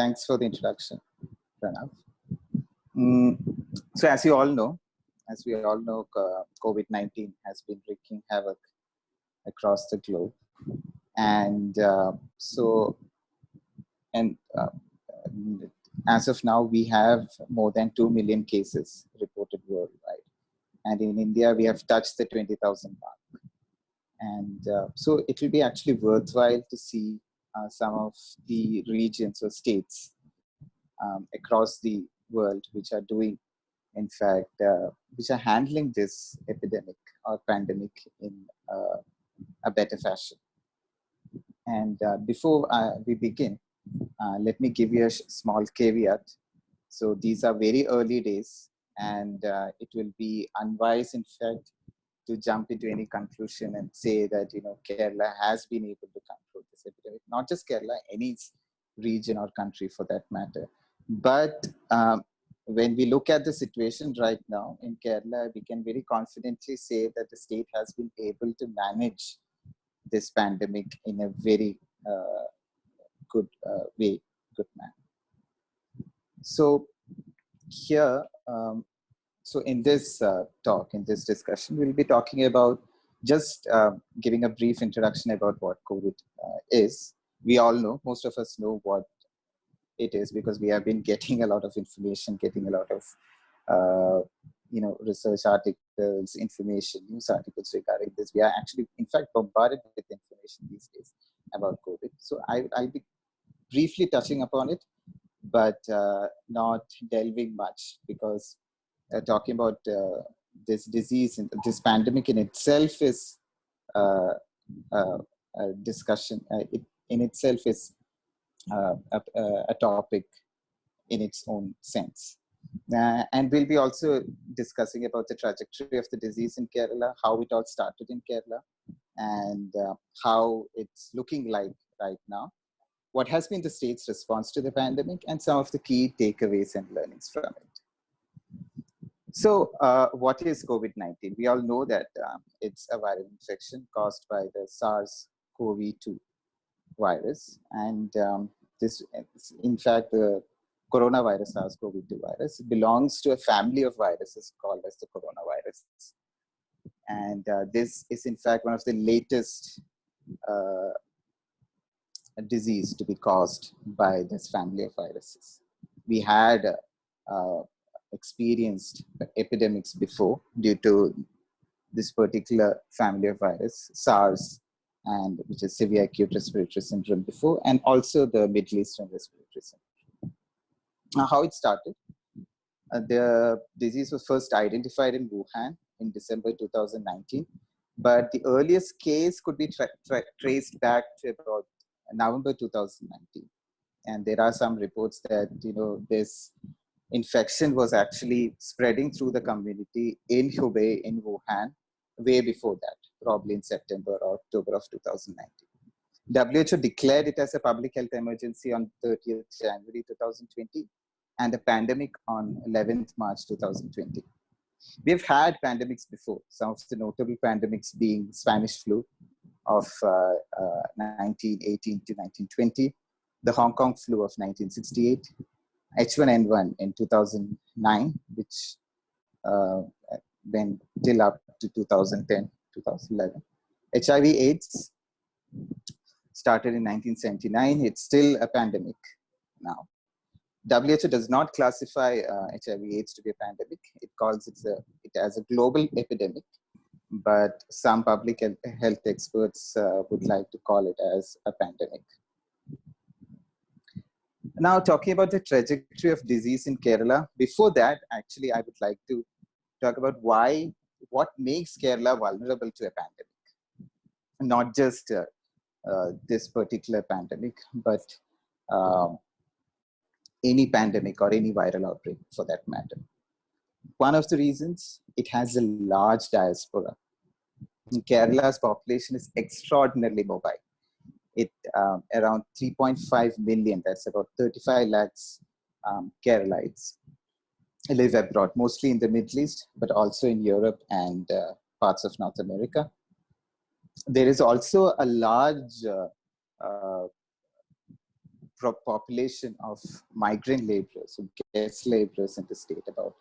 Thanks for the introduction, Pranav. So as we all know, COVID-19 has been wreaking havoc across the globe. And as of now, we have more than 2 million cases reported worldwide. And in India, we have touched the 20,000 mark. And so it will be actually worthwhile to see some of the regions or states across the world which are doing, in fact, which are handling this epidemic or pandemic in a better fashion. And before we begin, let me give you a small caveat. So these are very early days, and it will be unwise, in fact, to jump into any conclusion and say that, Kerala has been able to control this epidemic. Not just Kerala, any region or country for that matter. But when we look at the situation right now in Kerala, we can very confidently say that the state has been able to manage this pandemic in a very good way, good manner. So here, so in this talk, in this discussion, we'll be talking about just giving a brief introduction about what COVID is. We all know, most of us know what it is because we have been getting a lot of information, getting a lot of research articles, information, news articles regarding this. We are actually, in fact, bombarded with information these days about COVID. So I'll be briefly touching upon it, but not delving much, because talking about this disease and this pandemic in itself is a discussion. It in itself is a topic in its own sense. And we'll be also discussing about the trajectory of the disease in Kerala, how it all started in Kerala, and how it's looking like right now, what has been the state's response to the pandemic, and some of the key takeaways and learnings from it. So what is COVID-19? We all know that it's a viral infection caused by the SARS-CoV-2 virus. And this, in fact, the coronavirus, SARS-CoV-2 virus, belongs to a family of viruses called as the coronavirus. And this is, in fact, one of the latest disease to be caused by this family of viruses. We had experienced epidemics before due to this particular family of virus, SARS, and which is severe acute respiratory syndrome before, and also the Middle Eastern respiratory syndrome. Now, how it started? The disease was first identified in Wuhan in December 2019, but the earliest case could be traced back to about November 2019. And there are some reports that, this infection was actually spreading through the community in Hubei, in Wuhan, way before that, probably in September or October of 2019. WHO declared it as a public health emergency on 30th January 2020 and a pandemic on 11th March 2020. We've had pandemics before, some of the notable pandemics being Spanish flu of 1918 to 1920, the Hong Kong flu of 1968, H1N1 in 2009, which went till up to 2010, 2011. HIV AIDS started in 1979. It's still a pandemic now. WHO does not classify HIV AIDS to be a pandemic. It calls it as a global epidemic, but some public health experts would like to call it as a pandemic. Now, talking about the trajectory of disease in Kerala, before that, actually, I would like to talk about what makes Kerala vulnerable to a pandemic. Not just this particular pandemic, but any pandemic or any viral outbreak for that matter. One of the reasons, it has a large diaspora. Kerala's population is extraordinarily mobile. It around 3.5 million, that's about 35 lakhs Keralites live abroad, mostly in the Middle East, but also in Europe and parts of North America. There is also a large population of migrant laborers, so guest laborers in the state, about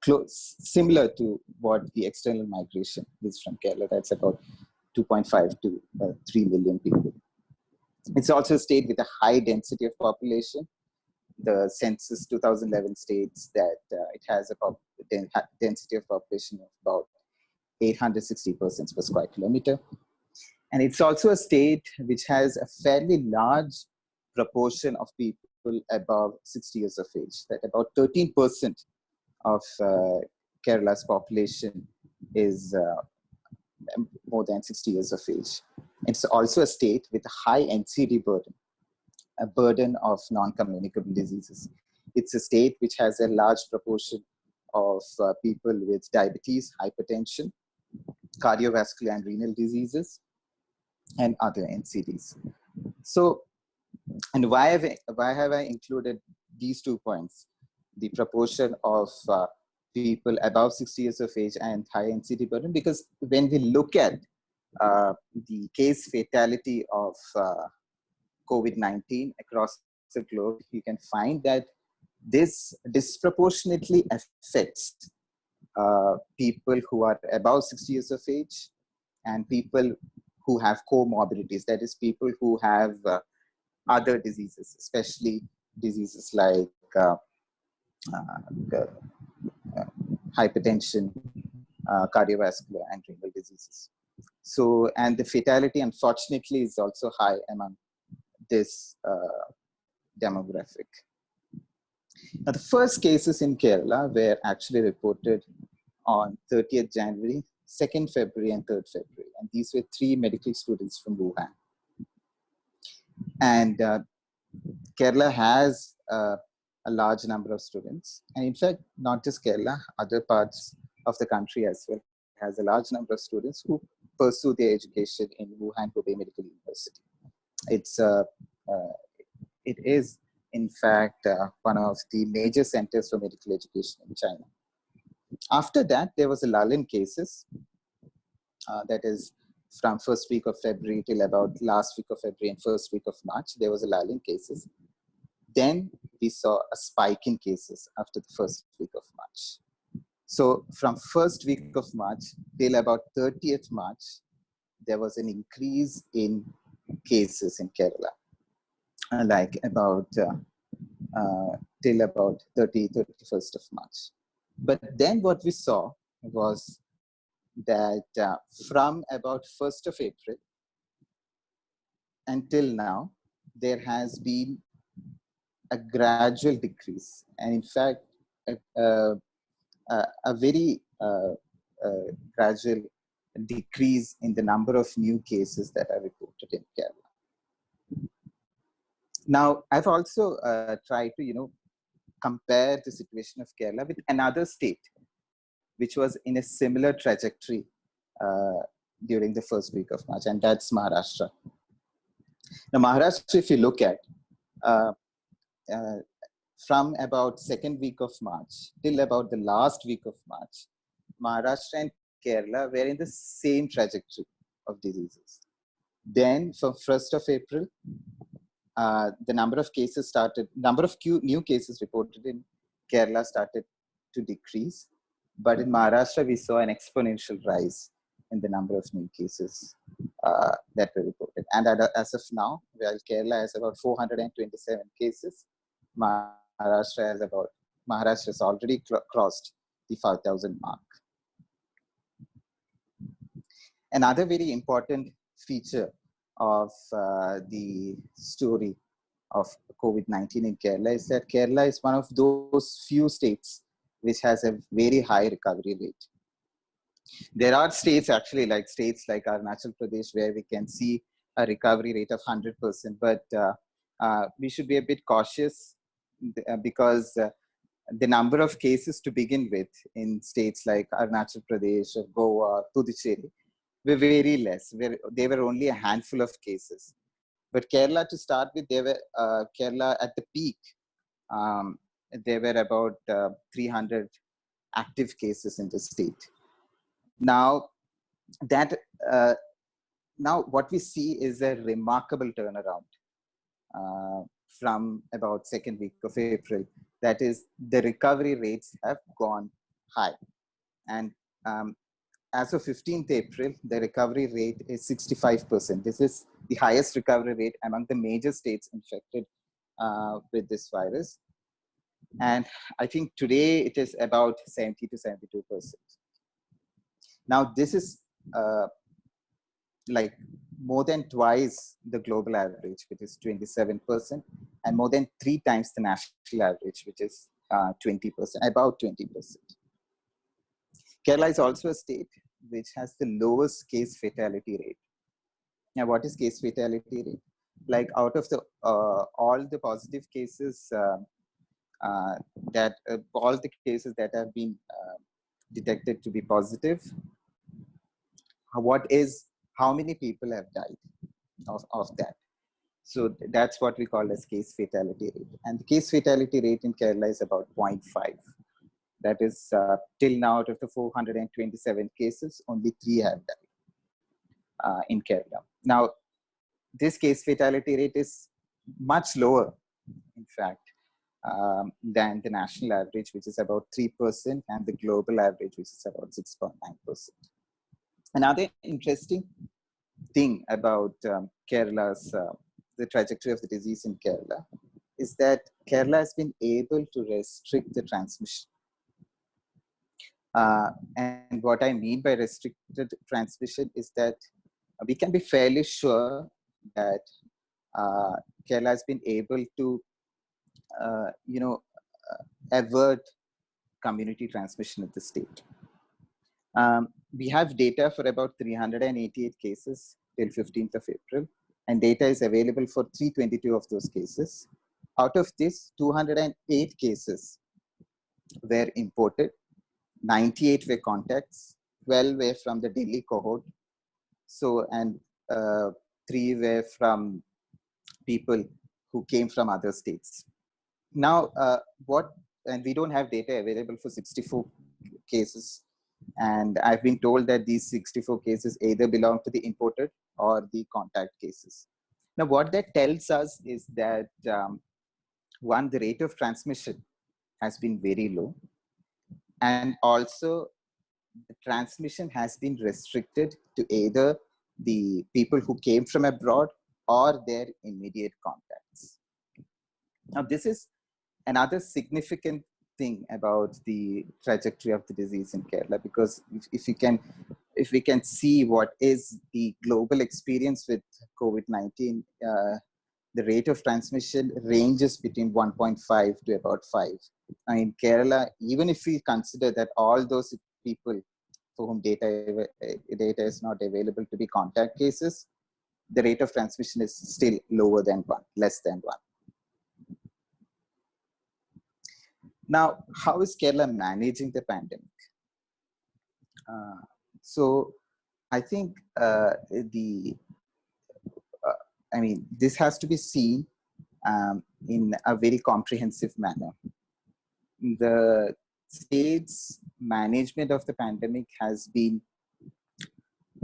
close, similar to what the external migration is from Kerala. That's about 2.5 to 3 million people. It's also a state with a high density of population. The census 2011 states that it has a density of population of about 860 persons per square kilometer. And it's also a state which has a fairly large proportion of people above 60 years of age, that about 13% of Kerala's population is more than 60 years of age. It's also a state with a high NCD burden, a burden of non-communicable diseases. It's a state which has a large proportion of people with diabetes, hypertension, cardiovascular and renal diseases, and other NCDs. So, and why have I included these 2 points? The proportion of people above 60 years of age and high NCD burden, because when we look at the case fatality of COVID-19 across the globe, you can find that this disproportionately affects people who are above 60 years of age and people who have comorbidities, that is, people who have other diseases, especially diseases like hypertension, cardiovascular, and renal diseases. So, and the fatality, unfortunately, is also high among this demographic. Now, the first cases in Kerala were actually reported on 30th January, 2nd February, and 3rd February. And these were 3 medical students from Wuhan. And Kerala has a large number of students. And in fact, not just Kerala, other parts of the country as well has a large number of students who pursue their education in Wuhan Hubei Medical University. It is, in fact, one of the major centers for medical education in China. After that, there was a lull in cases. That is, from first week of February till about last week of February and first week of March, there was a lull in cases. Then we saw a spike in cases after the first week of March. So from first week of March till about 30th March, there was an increase in cases in Kerala, like about till about 31st of March. But then what we saw was that from about 1st of April until now, there has been a gradual decrease. And in fact, a very gradual decrease in the number of new cases that are reported in Kerala. Now, I've also tried to, compare the situation of Kerala with another state, which was in a similar trajectory during the first week of March, and that's Maharashtra. Now, Maharashtra, if you look at, from about 2nd week of March till about the last week of March, Maharashtra and Kerala were in the same trajectory of diseases. Then from 1st of April, the number of new cases reported in Kerala started to decrease. But in Maharashtra, we saw an exponential rise in the number of new cases that were reported. And as of now, while Kerala has about 427 cases, Maharashtra has already crossed the 5,000 mark. Another very important feature of the story of COVID-19 in Kerala is that Kerala is one of those few states which has a very high recovery rate. There are states actually, like states like Arunachal Pradesh, where we can see a recovery rate of 100%, but we should be a bit cautious because the number of cases to begin with in states like Arunachal Pradesh or Goa, Puducherry, were very less. They were only a handful of cases. But Kerala, to start with, Kerala at the peak, there were about 300 active cases in the state. Now, what we see is a remarkable turnaround from about second week of April. That is, the recovery rates have gone high. And as of 15th April, the recovery rate is 65%. This is the highest recovery rate among the major states infected with this virus. And I think today it is about 70 to 72%. Now, this is like more than twice the global average, which is 27%, and more than 3 times the national average, which is 20%, about 20%. Kerala is also a state which has the lowest case fatality rate. Now, what is case fatality rate? Like out of the all the positive cases all the cases that have been detected to be positive, how many people have died of that? So that's what we call as case fatality rate. And the case fatality rate in Kerala is about 0.5. That is, till now, out of the 427 cases, only 3 have died in Kerala. Now, this case fatality rate is much lower, in fact, than the national average, which is about 3%, and the global average, which is about 6.9%. Another interesting thing about Kerala's, the trajectory of the disease in Kerala, is that Kerala has been able to restrict the transmission. And what I mean by restricted transmission is that we can be fairly sure that Kerala has been able to, avert community transmission of the state. We have data for about 388 cases till 15th of April, and data is available for 322 of those cases. Out of this, 208 cases were imported, 98 were contacts, 12 were from the Delhi cohort, and 3 were from people who came from other states. Now, and we don't have data available for 64 cases. And I've been told that these 64 cases either belong to the imported or the contact cases. Now, what that tells us is that, one, the rate of transmission has been very low. And also, the transmission has been restricted to either the people who came from abroad or their immediate contacts. Now, this is another significant thing about the trajectory of the disease in Kerala, because if we can see what is the global experience with COVID-19, the rate of transmission ranges between 1.5 to about 5. In Kerala, even if we consider that all those people for whom data is not available to be contact cases, the rate of transmission is still lower than 1, less than 1. Now, how is Kerala managing the pandemic? So I think this has to be seen in a very comprehensive manner. The state's management of the pandemic has been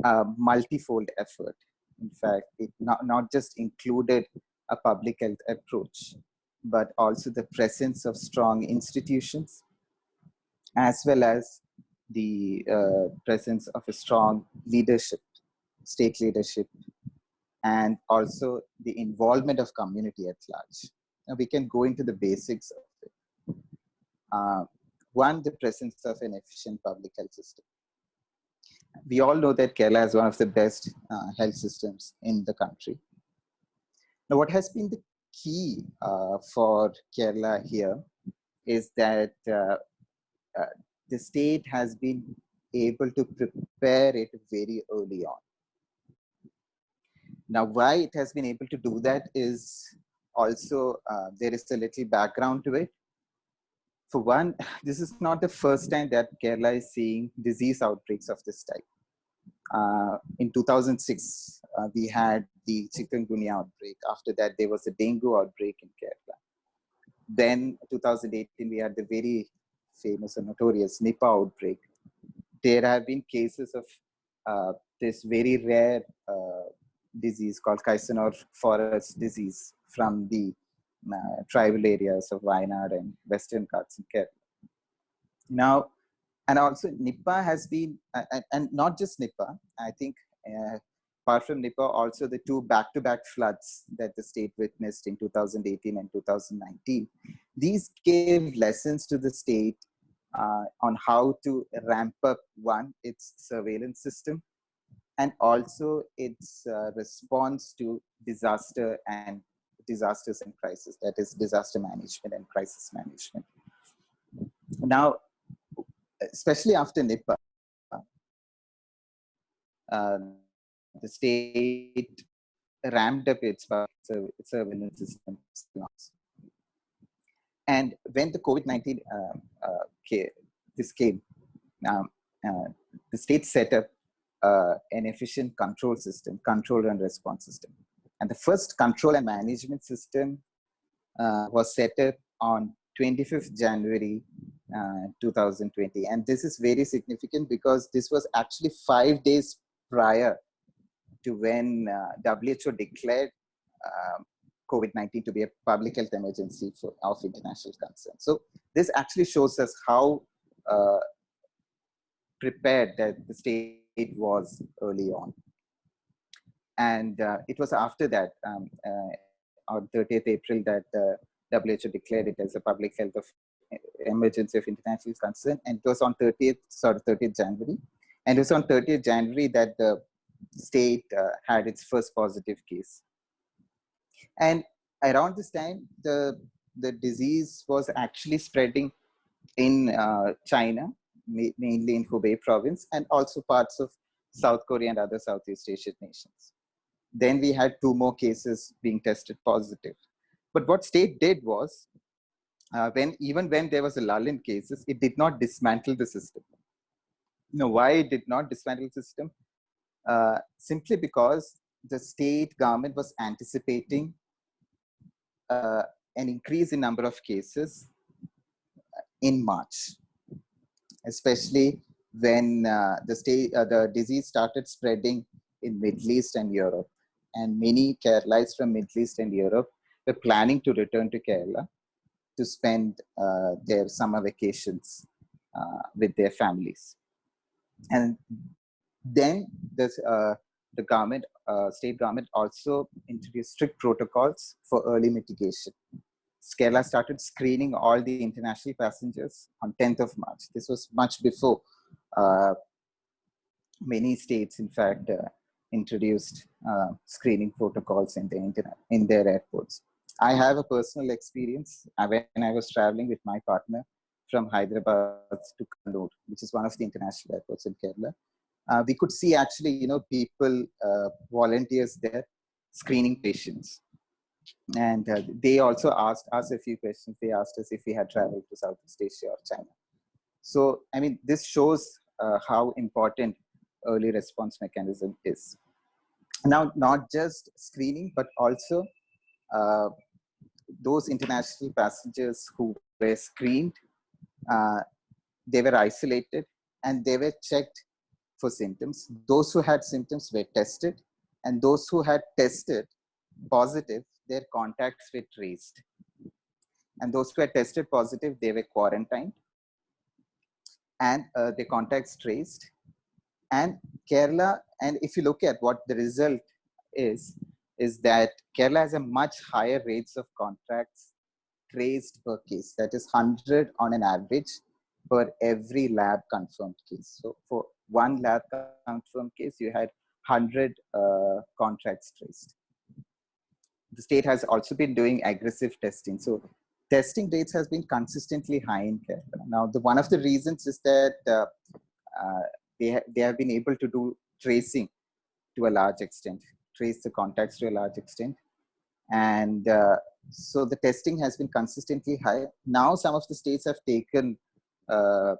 a multifold effort. In fact, it not just included a public health approach, but also the presence of strong institutions, as well as the presence of a strong leadership, state leadership, and also the involvement of community at large. Now we can go into the basics of it. One, the presence of an efficient public health system. We all know that Kerala is one of the best health systems in the country. Now, what has been the key for Kerala here is that the state has been able to prepare it very early on. Now, why it has been able to do that is also, there is a little background to it. For one, this is not the first time that Kerala is seeing disease outbreaks of this type. In 2006, we had the chikungunya outbreak. After that, there was a dengue outbreak in Kerala. Then 2018, we had the very famous and notorious Nipah outbreak. There have been cases of this very rare disease called Kaisanor forest disease from the tribal areas of Wayanad and Western Ghats in Kerala. Now, and also Nipah has been, and not just Nipah, I think apart from Nipah, also the two back-to-back floods that the state witnessed in 2018 and 2019. These gave lessons to the state on how to ramp up, one, its surveillance system, and also its response to disasters and crisis, that is disaster management and crisis management. Now, especially after Nipah, the state ramped up its surveillance system. And when the COVID-19 this came, the state set up an efficient control system, control and response system. And the first control and management system was set up on 25th January 2020. And this is very significant because this was actually 5 days prior to when WHO declared COVID-19 to be a public health emergency of international concern. So this actually shows us how prepared that the state was early on. And it was after that, on 30th April, that WHO declared it as a public health emergency of international concern. And it was on 30th January. And it was on 30th January that the state had its first positive case. And around this time, the disease was actually spreading in China, mainly in Hubei province, and also parts of South Korea and other Southeast Asian nations. Then we had 2 more cases being tested positive. But what state did was, even when there was a lull in cases, it did not dismantle the system. Why it did not dismantle the system? Simply because the state government was anticipating an increase in number of cases in March, especially when the disease started spreading in Middle East and Europe. And many Keralites from Middle East and Europe were planning to return to Kerala to spend their summer vacations with their families. And then the state government also introduced strict protocols for early mitigation. Kerala started screening all the international passengers on 10th of March. This was much before many states, in fact, introduced screening protocols in their airports. I have a personal experience when I was traveling with my partner from Hyderabad to Kannur, which is one of the international airports in Kerala. We could see actually, people, volunteers there screening patients. And they also asked us a few questions. They asked us if we had traveled to Southeast Asia or China. So, I mean, this shows how important early response mechanism is. Now, not just screening, but also those international passengers who were screened, they were isolated and they were checked for symptoms. Those who had symptoms were tested, and those who had tested positive, their contacts were traced. And those who had tested positive, they were quarantined and their contacts traced. And Kerala, and if you look at what the result is that Kerala has a much higher rates of contacts traced per case. That is 100 on an average per every lab confirmed case. So for one lab confirmed case, you had 100 contacts traced. The state has also been doing aggressive testing. So testing rates has been consistently high in Kerala. Now, one of the reasons is that they have been able to do tracing to a large extent, trace the contacts to a large extent. And so the testing has been consistently high. Now, some of the states have taken over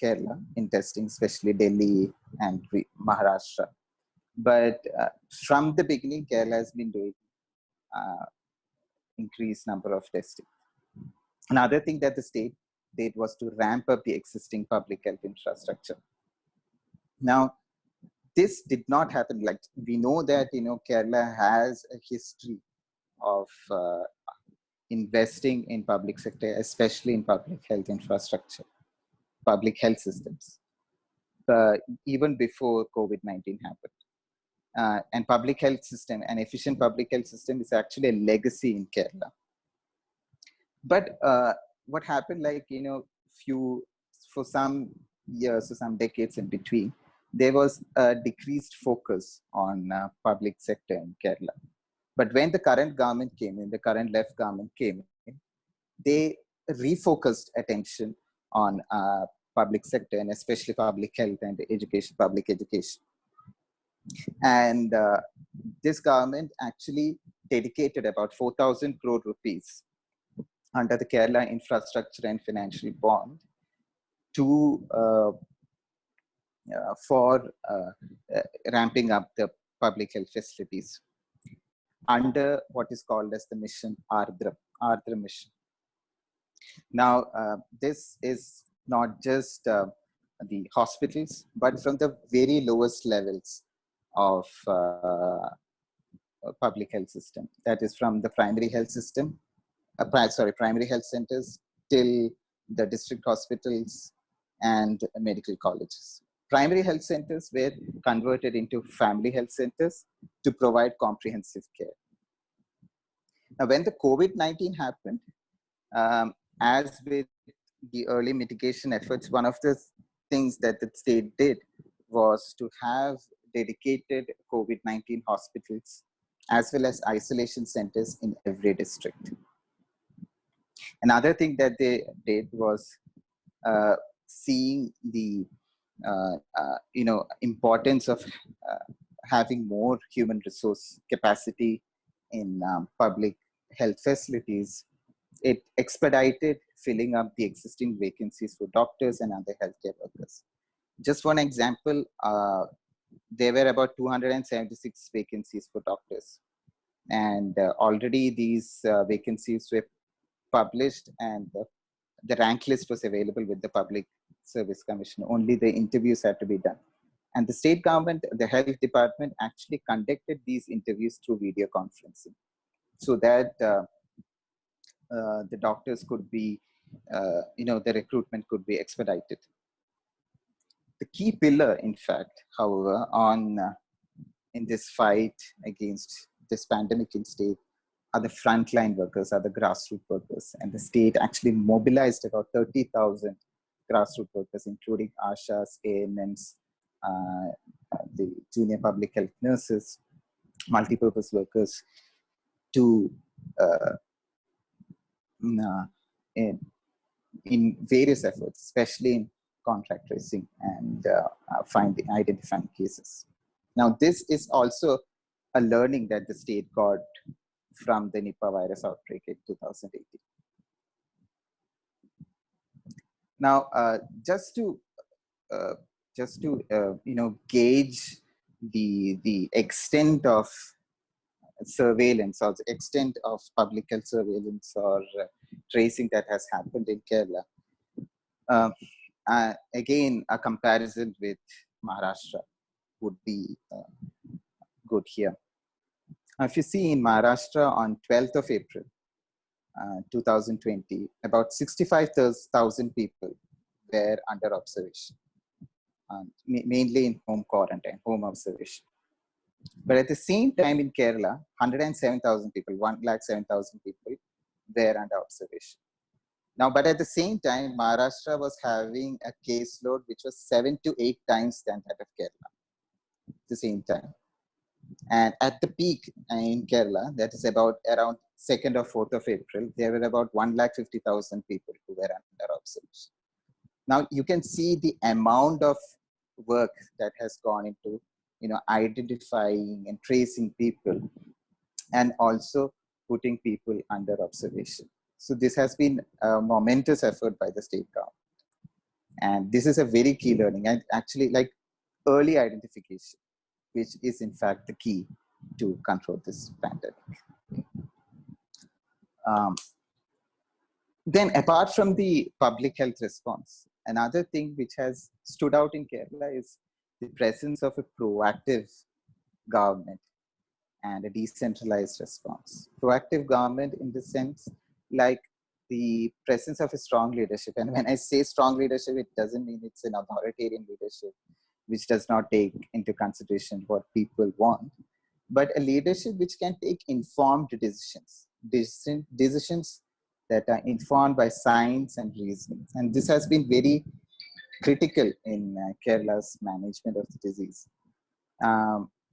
Kerala in testing, especially Delhi and Maharashtra. But from the beginning, Kerala has been doing increased number of testing. Another thing that the state did was to ramp up the existing public health infrastructure. Now, this did not happen. Like, we know that, Kerala has a history of investing in public sector, especially in public health infrastructure, public health systems, even before COVID-19 happened. And public health system, an efficient public health system is actually a legacy in Kerala. But what happened, like, for some years or some decades in between, there was a decreased focus on public sector in Kerala. But when the current government came in, the current left government came in, they refocused attention on public sector, and especially public health and education, public education. And this government actually dedicated about 4,000 crore rupees under the Kerala Infrastructure and Financial Bond to for ramping up the public health facilities under what is called as the mission Ardhra mission. Now, this is not just the hospitals, but from the very lowest levels of public health system. That is from the primary health system, primary health centers till the district hospitals and medical colleges. Primary health centers were converted into family health centers to provide comprehensive care. Now, when the COVID-19 happened, as with the early mitigation efforts, one of the things that the state did was to have dedicated COVID-19 hospitals as well as isolation centers in every district. Another thing that they did was seeing the importance of having more human resource capacity in public health facilities. It expedited filling up the existing vacancies for doctors and other healthcare workers. Just one example, there were about 276 vacancies for doctors. And already these vacancies were published, and the rank list was available with the Public Service Commission. Only the interviews had to be done. And the state government, the health department, actually conducted these interviews through video conferencing, so that the doctors could be, the recruitment could be expedited. The key pillar, in fact, however, in this fight against this pandemic in state are the frontline workers, are the grassroots workers. And the state actually mobilized about 30,000 grassroots workers, including ASHAs, ANMs, the junior public health nurses, multipurpose workers, to in various efforts, especially in contact tracing and identifying cases. Now, this is also a learning that the state got from the Nipah virus outbreak in 2018. Now, just to gauge the extent of surveillance or the extent of public health surveillance or tracing that has happened in Kerala, again, a comparison with Maharashtra would be good here. If you see in Maharashtra on 12th of April, 2020, about 65,000 people were under observation, mainly in home quarantine, home observation. But at the same time in Kerala, 107,000 people, 107,000 people were under observation. Now, but at the same time, Maharashtra was having a caseload which was 7 to 8 times than that of Kerala at the same time. And at the peak in Kerala, that is about around 2nd or 4th of April, there were about 150,000 people who were under observation. Now, you can see the amount of work that has gone into, identifying and tracing people, and also putting people under observation. So this has been a momentous effort by the state government. And this is a very key learning, and actually like early identification, which is in fact the key to control this pandemic. Then apart from the public health response, another thing which has stood out in Kerala is the presence of a proactive government and a decentralized response. Proactive government in the sense, like the presence of a strong leadership. And when I say strong leadership, it doesn't mean it's an authoritarian leadership, which does not take into consideration what people want, but a leadership which can take informed decisions that are informed by science and reasoning. And this has been very critical in Kerala's management of the disease.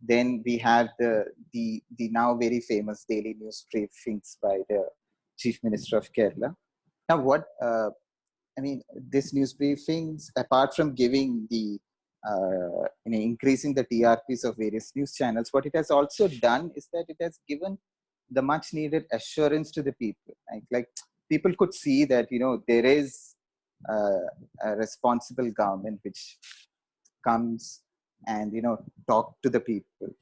Then we have the now very famous daily news briefings by the Chief Minister of Kerala. Now, I mean, this news briefings, apart from giving increasing the TRPs of various news channels, what it has also done is that it has given the much needed assurance to the people. Like people could see that, there is a responsible government which comes and, talk to the people.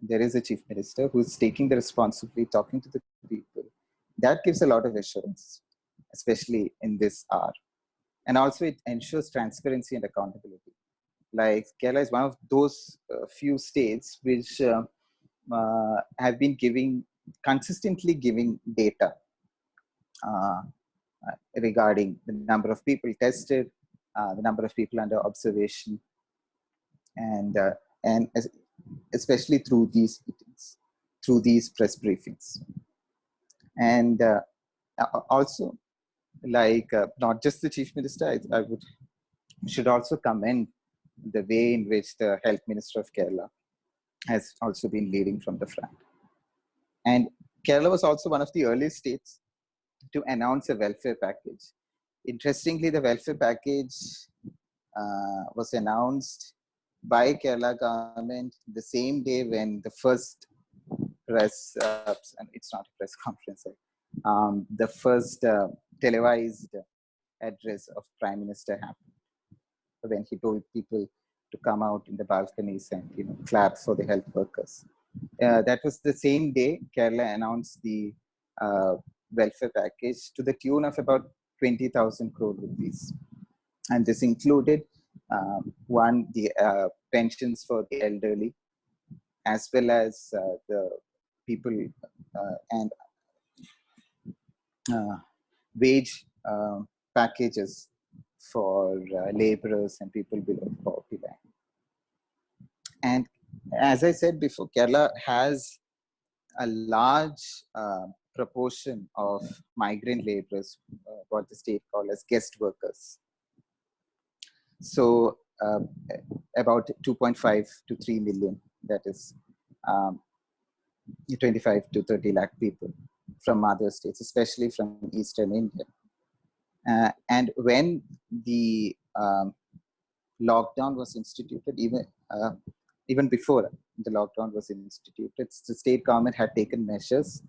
There is a chief minister who's taking the responsibility, talking to the people. That gives a lot of assurance, especially in this hour. And also it ensures transparency and accountability. Like Kerala is one of those few states which have been consistently giving data regarding the number of people tested, the number of people under observation, and especially through these meetings, through these press briefings. And also, like not just the chief minister, I should also commend the way in which the health minister of Kerala has also been leading from the front. And Kerala was also one of the earliest states to announce a welfare package. Interestingly, the welfare package was announced by Kerala government the same day when the first press, and it's not a press conference, the first televised address of Prime Minister happened, when he told people to come out in the balconies and clap for the health workers. That was the same day Kerala announced the welfare package to the tune of about 20,000 crore rupees. And this included the pensions for the elderly, as well as the people and wage packages for laborers and people below the poverty line. And as I said before, Kerala has a large proportion of migrant laborers, what the state calls as guest workers. So about 2.5 to 3 million, that is 25 to 30 lakh people from other states, especially from Eastern India. And when the lockdown was instituted, even before the lockdown was instituted, the state government had taken measures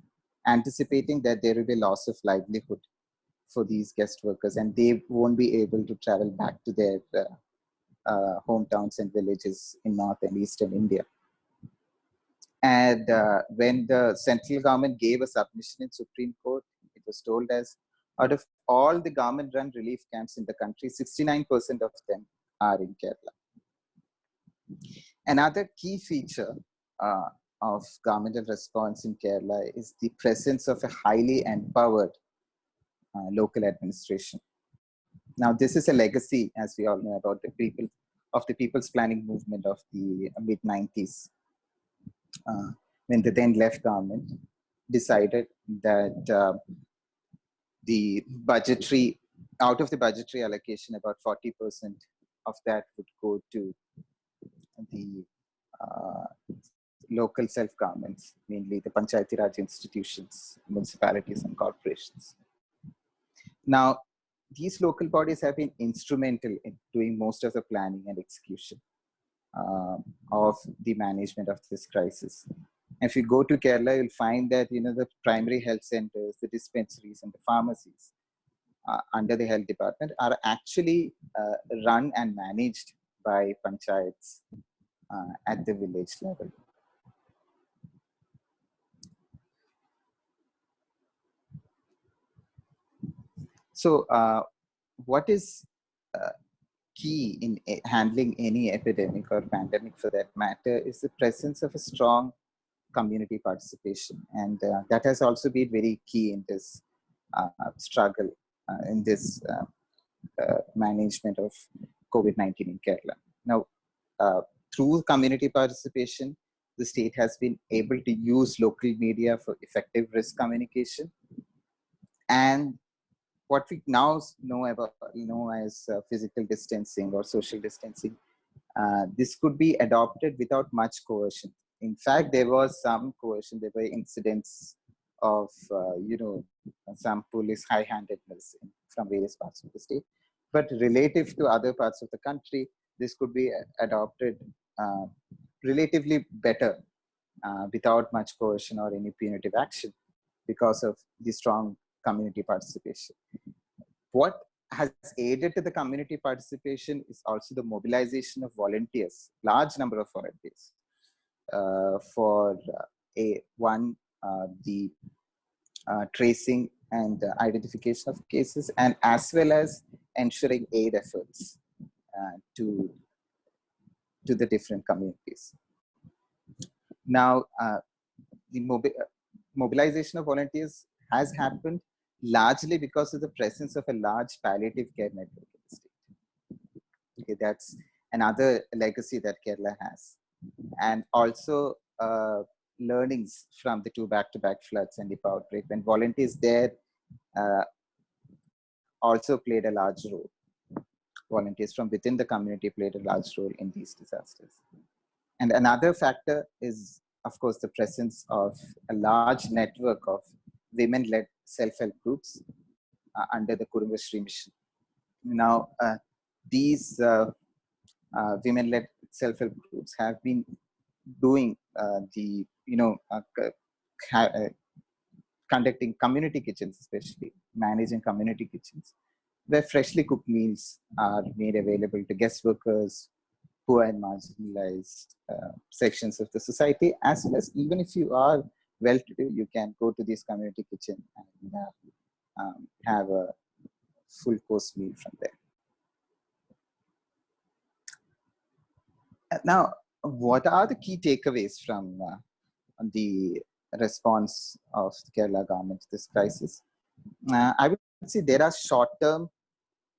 anticipating that there will be loss of livelihood for these guest workers, and they won't be able to travel back to their hometowns and villages in North and Eastern India. And when the central government gave a submission in Supreme Court, it was told as, out of all the government-run relief camps in the country, 69% of them are in Kerala. Another key feature of governmental response in Kerala is the presence of a highly empowered local administration. Now, this is a legacy, as we all know, about the People's Planning Movement of the mid-90s, when the then left government decided that out of the budgetary allocation, about 40% of that would go to the local self-governments, mainly the Panchayati Raj institutions, municipalities and corporations. Now, these local bodies have been instrumental in doing most of the planning and execution of the management of this crisis. If you go to Kerala, you'll find that the primary health centers, the dispensaries, and the pharmacies under the health department are actually run and managed by panchayats at the village level. So, what is key in handling any epidemic or pandemic, for that matter, is the presence of a strong community participation. And that has also been very key in this struggle, in this management of COVID-19 in Kerala. Now, through community participation, the state has been able to use local media for effective risk communication. And what we now know as physical distancing or social distancing, this could be adopted without much coercion. In fact, there was some coercion. There were incidents of, some police high-handedness from various parts of the state. But relative to other parts of the country, this could be adopted relatively better without much coercion or any punitive action because of the strong community participation. What has aided to the community participation is also the mobilization of volunteers, large number of volunteers, for the tracing and identification of cases, and as well as ensuring aid efforts to the different communities. Now, the mobilization of volunteers has happened largely because of the presence of a large palliative care network in the state. Okay, that's another legacy that Kerala has. And also learnings from the 2 back-to-back floods and the outbreak, when volunteers there also played a large role. Volunteers from within the community played a large role in these disasters. And another factor is, of course, the presence of a large network of women-led self-help groups under the Kurumbashree mission. Now, these women-led self-help groups have been doing conducting community kitchens, especially managing community kitchens, where freshly cooked meals are made available to guest workers, poor and marginalized sections of the society, as well as even if you are well-to-do, you can go to this community kitchen and have a full course meal from there. Now, what are the key takeaways from the response of the Kerala government to this crisis? I would say there are short-term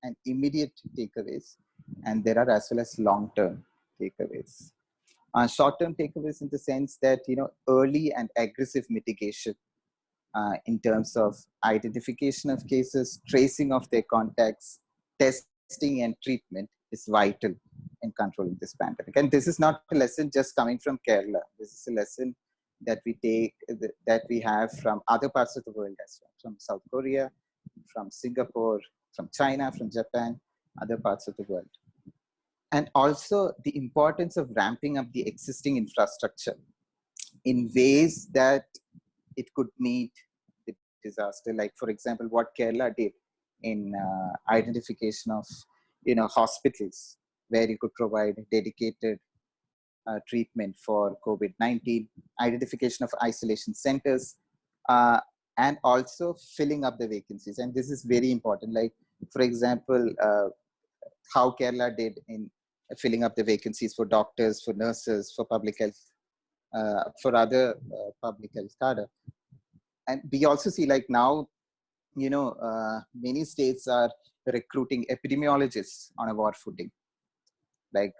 and immediate takeaways, and there are as well as long-term takeaways. Short-term takeaways in the sense that, early and aggressive mitigation in terms of identification of cases, tracing of their contacts, testing and treatment is vital in controlling this pandemic. And this is not a lesson just coming from Kerala. This is a lesson that we have from other parts of the world as well, from South Korea, from Singapore, from China, from Japan, other parts of the world. And also the importance of ramping up the existing infrastructure in ways that it could meet the disaster. Like, for example, what Kerala did in identification of, hospitals where you could provide dedicated treatment for COVID-19, identification of isolation centers, and also filling up the vacancies. And this is very important. Like, for example, how Kerala did in filling up the vacancies for doctors, for nurses, for public health, for other public health cadre. And we also see, like, now, many states are recruiting epidemiologists on a war footing. Like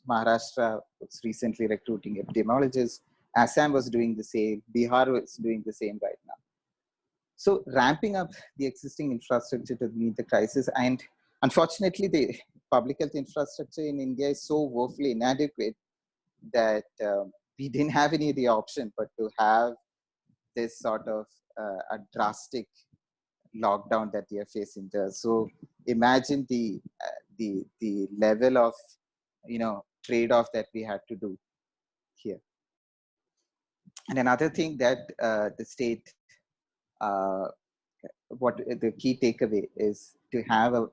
Maharashtra was recently recruiting epidemiologists. Assam was doing the same. Bihar was doing the same right now. So ramping up the existing infrastructure to meet the crisis. And unfortunately, the public health infrastructure in India is so woefully inadequate that we didn't have any of the option but to have this sort of a drastic lockdown that we are facing there. So imagine the level of trade-off that we had to do here. And another thing that the state, what the key takeaway is to have a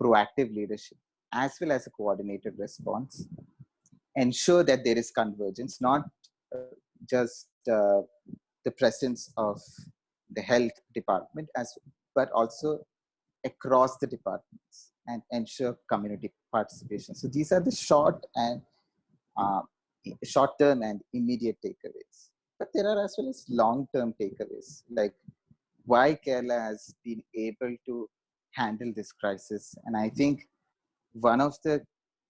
proactive leadership as well as a coordinated response. Ensure that there is convergence, not just the presence of the health department, but also across the departments, and ensure community participation. So these are the short and short-term and immediate takeaways. But there are as well as long-term takeaways, like why Kerala has been able to handle this crisis. And I think one of the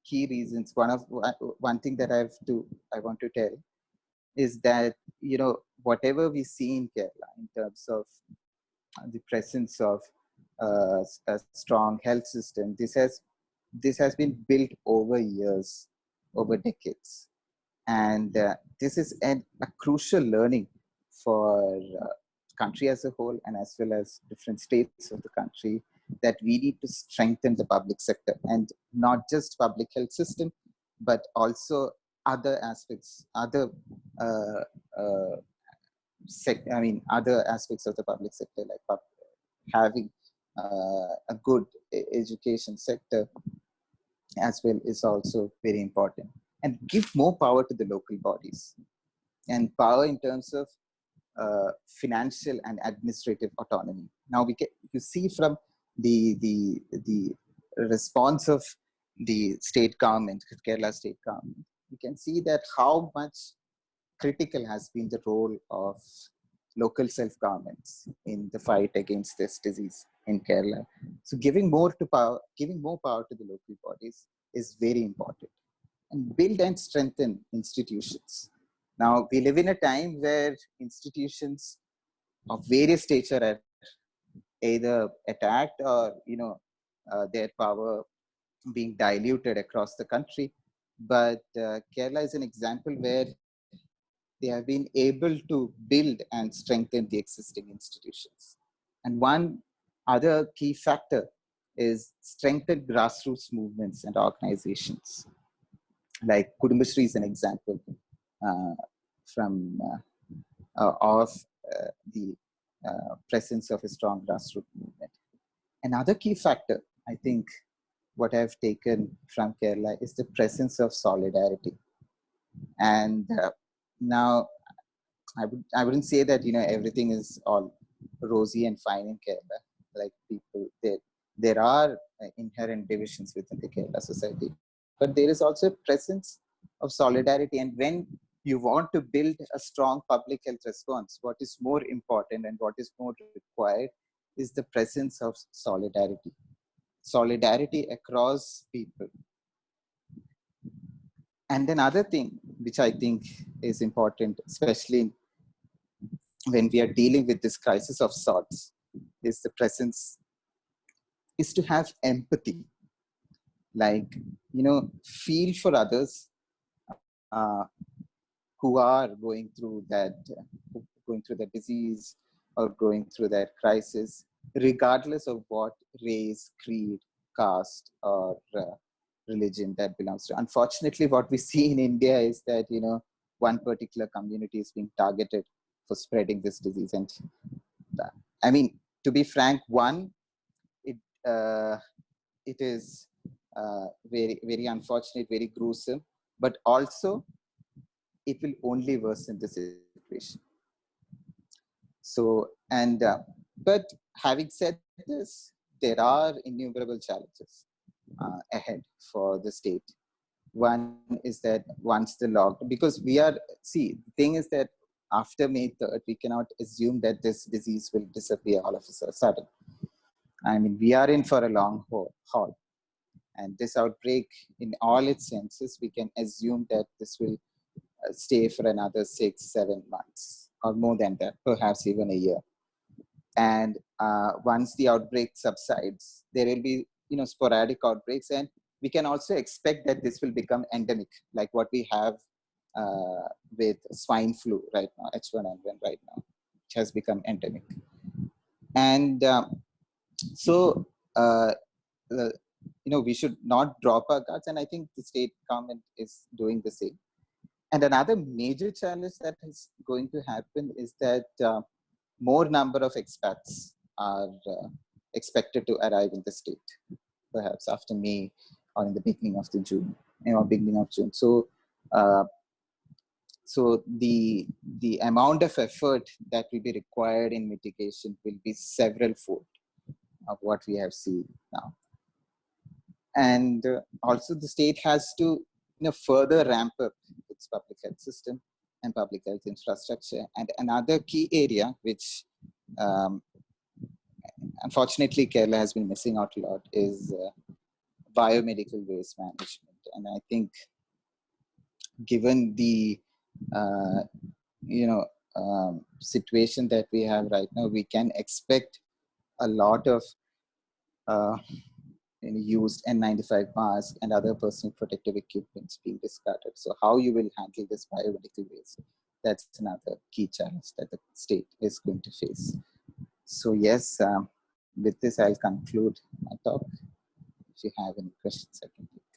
key reasons, one thing that I want to tell is that, whatever we see in Kerala in terms of the presence of a strong health system, this has been built over years, over decades. And this is a crucial learning for country as a whole, and as well as different states of the country, that we need to strengthen the public sector, and not just public health system, but also other aspects, uh, uh, other aspects of the public sector, like having a good education sector as well is also very important, and give more power to the local bodies, and power in terms of financial and administrative autonomy. Now you see from the response of the state government, Kerala state government, you can see that how much critical has been the role of local self-governments in the fight against this disease in Kerala. So giving more power to the local bodies is very important, and build and strengthen institutions. Now we live in a time where institutions of various stature are either attacked, or their power being diluted across the country. But Kerala is an example where they have been able to build and strengthen the existing institutions. And one other key factor is strengthened grassroots movements and organizations. Like Kudumbashree is an example uh, from of the presence of a strong grassroots movement. Another key factor, I think, what I've taken from Kerala is the presence of solidarity. And now I wouldn't say that everything is all rosy and fine in Kerala. Like there are inherent divisions within the Kerala society, but there is also a presence of solidarity. And when you want to build a strong public health response, what is more important and what is more required is the presence of solidarity across people. And another thing which I think is important, especially when we are dealing with this crisis of sorts, is to have empathy. Like, feel for others uh, who are going through that disease or going through that crisis, regardless of what race, creed, caste, or religion that belongs to. Unfortunately, what we see in India is that, one particular community is being targeted for spreading this disease. And I mean, to be frank, it uh, it is very, very unfortunate, very gruesome, but also it will only worsen the situation. So, and but having said this, there are innumerable challenges ahead for the state. One is that once the lockdown, because the thing is that after May 3rd, we cannot assume that this disease will disappear all of a sudden. I mean, we are in for a long haul. And this outbreak, in all its senses, we can assume that this will stay for another 6-7 months or more than that, perhaps even a year. And once the outbreak subsides, there will be sporadic outbreaks, and we can also expect that this will become endemic, like what we have with swine flu right now, H1N1 right now, which has become endemic. And so we should not drop our guards, and I think the state government is doing the same. And another major challenge that is going to happen is that more number of expats are expected to arrive in the state, perhaps after May or in the beginning of June. So, the amount of effort that will be required in mitigation will be several fold of what we have seen now. And also the state has to further ramp up its public health system and public health infrastructure. And another key area, which unfortunately Kerala has been missing out a lot, is biomedical waste management. And I think given the situation that we have right now, we can expect a lot of used N95 masks and other personal protective equipment being discarded. So how you will handle this biomedical waste, that's another key challenge that the state is going to face. So yes, with this I'll conclude my talk. If you have any questions, I can take.